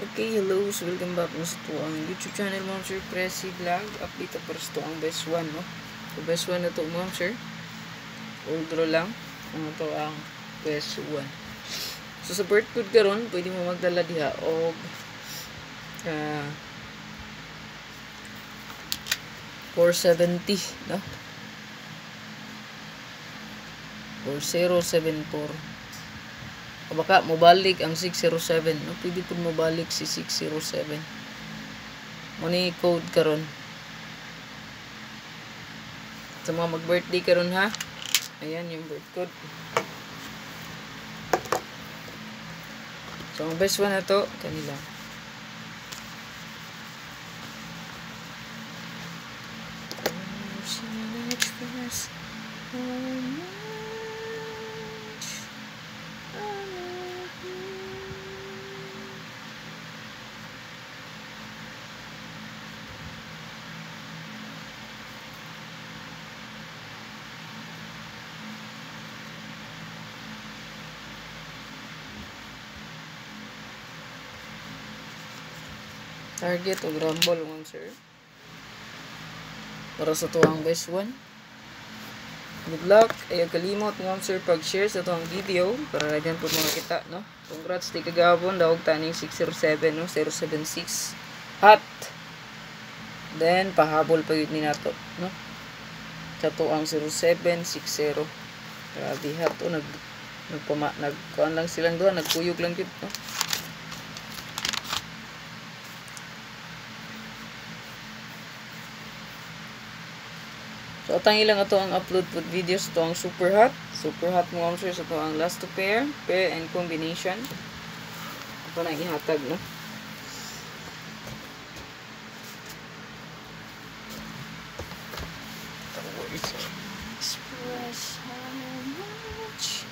Okay, hello, so welcome back mo sa tuang YouTube channel mo, sir. Pressy Vlog. Update para sa tuang best one, no? So, best one na to, mo, sir. Old draw lang. Ano to ang best one. So, sa birth code karon, pwede mo magdala diha o 470, no? 4074. O baka mobalik ang 607, no? Pwede po mobalik si 607. Money code karon. Sa mga mag-birthday karon ha. Ayan yung birth code. So ang best one na to kanila. Target o rumble mo, sir. Para sa tuwang best one. Good luck. Ayaw kalimot mo, sir, pag-share sa tuwang video. Para lagyan po mga kita, no? Congrats, di kagabon. Dawag taning 607, no? 076. Hot. Then, pahabol pa yun ni nato, no? Sa tuwang 0760. Grabe, hot, o. Nagkuhan lang silang doon. Nagkuyog lang yun, no? So, atang ilang ito ang upload po videos. Ito ang super hot. Super hot mo, sir. So, ito ang last to pair. Pair and combination. Ito na ihatag, no? Express how much